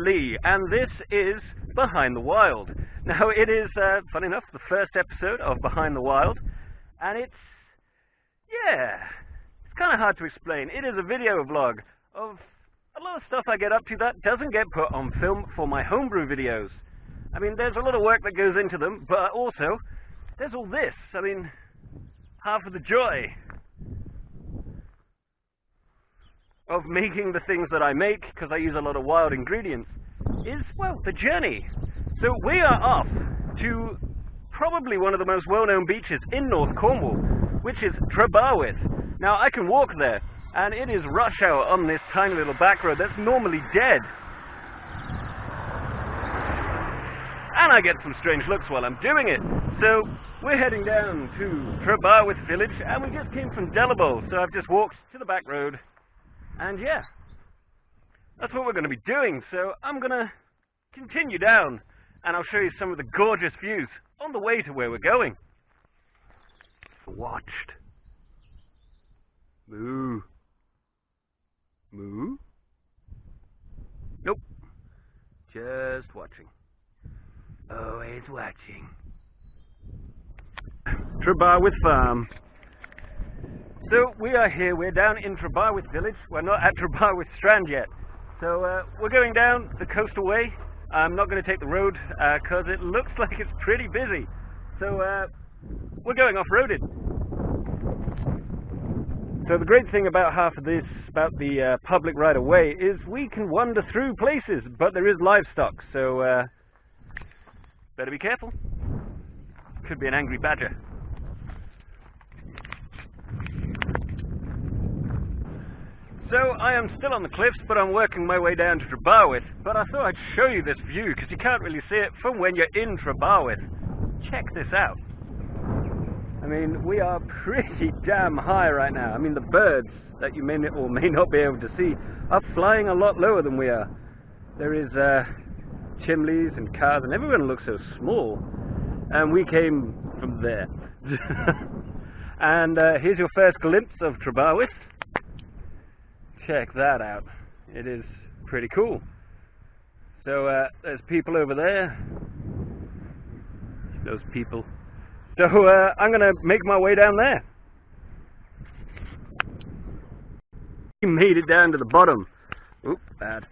Lee, and this is Behind the Wild. Now it is, funny enough, the first episode of Behind the Wild, and it's kind of hard to explain. It is a video vlog of a lot of stuff I get up to that doesn't get put on film for my homebrew videos. I mean, there's a lot of work that goes into them, but also there's all this. I mean, half of the joy of making the things that I make, because I use a lot of wild ingredients, is, well, the journey. So we are off to probably one of the most well-known beaches in North Cornwall, which is Trebarwith. Now I can walk there, and it is rush hour on this tiny little back road that's normally dead. And I get some strange looks while I'm doing it. So we're heading down to Trebarwith village, and we just came from Delabole, so I've just walked to the back road. And yeah, that's what we're going to be doing. So I'm going to continue down, and I'll show you some of the gorgeous views on the way to where we're going. Watched. Moo. Moo? Nope. Just watching. Always watching. Trebarwith Farm. So we are here, we're down in Trebarwith village. We're not at Trebarwith Strand yet. So we're going down the coastal way. I'm not going to take the road because it looks like it's pretty busy. So we're going off-roaded. So the great thing about half of this, about the public right-of-way, is we can wander through places, but there is livestock, so better be careful. Could be an angry badger. So I am still on the cliffs, but I'm working my way down to Trebarwith. But I thought I'd show you this view, because you can't really see it from when you're in Trebarwith. Check this out. I mean, we are pretty damn high right now. I mean, the birds that you may or may not be able to see are flying a lot lower than we are. There is chimneys and cars, and everyone looks so small. And we came from there. And here's your first glimpse of Trebarwith. Check that out. It is pretty cool. So there's people over there. Those people. So I'm going to make my way down there. We made it down to the bottom. Oop, bad.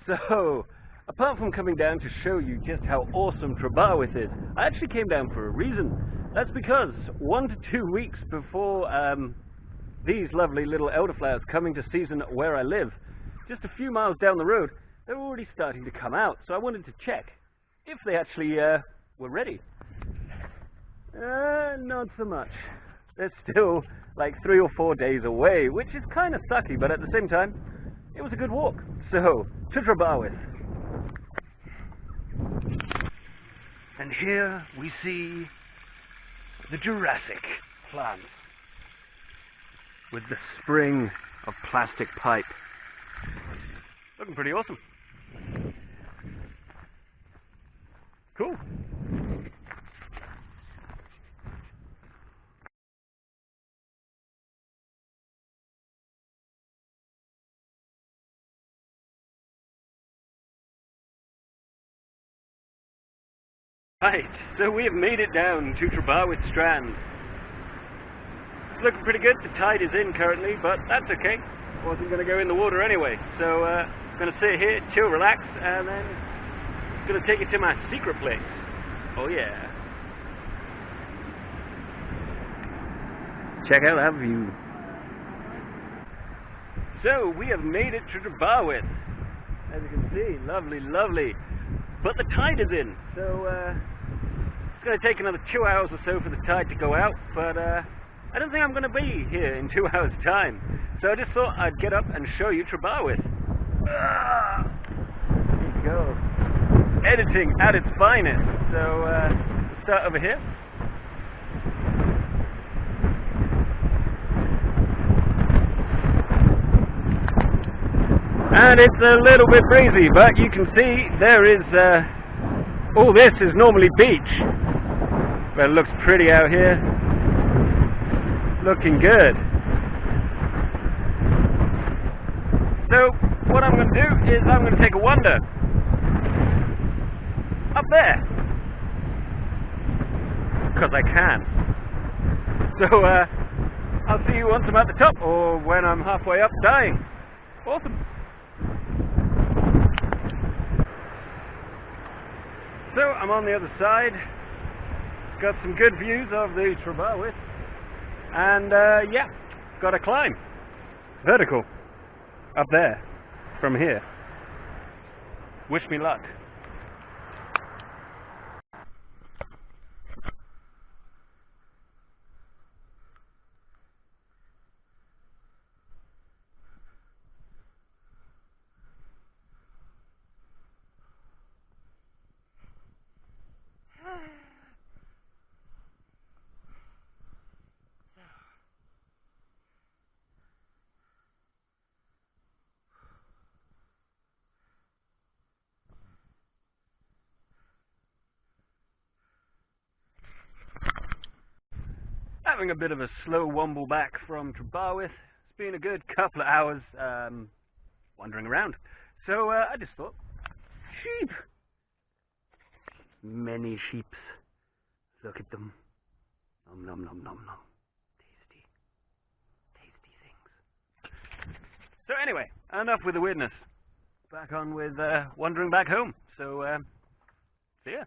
So, apart from coming down to show you just how awesome Trebarwith is, I actually came down for a reason. That's because 1 to 2 weeks before these lovely little elderflowers coming to season where I live, just a few miles down the road, they're already starting to come out. So I wanted to check if they actually were ready. Not so much. They're still like 3 or 4 days away, which is kind of sucky, but at the same time, it was a good walk. So, to Trebarwith. And here we see the Jurassic plants with the spring of plastic pipe. Looking pretty awesome. Cool. Right, so we have made it down to Trebarwith Strand. It's looking pretty good. The tide is in currently, but that's okay. Wasn't going to go in the water anyway. So I'm going to sit here, chill, relax, and then I'm going to take you to my secret place. Oh yeah. Check out that view. So we have made it to Trebarwith. As you can see, lovely, lovely. But the tide is in, so it's going to take another 2 hours or so for the tide to go out, but I don't think I'm going to be here in 2 hours' time. So I just thought I'd get up and show you Trebarwith. Here you go. Editing at its finest. So start over here. And it's a little bit breezy, but you can see there is, all this is normally beach. But it looks pretty out here. Looking good. So what I'm going to do is I'm going to take a wander. up there. Because I can. So I'll see you once I'm at the top, or when I'm halfway up dying. Awesome. So I'm on the other side. Got some good views of the trebarwith. And yeah, got to climb. Vertical. Up there. From here. Wish me luck. Having a bit of a slow womble back from trebarwith. It's been a good couple of hours wandering around. So I just thought, sheep. Many sheeps. Look at them. Nom nom nom nom nom. Tasty. Tasty things. So anyway, enough with the weirdness. Back on with wandering back home. So see ya.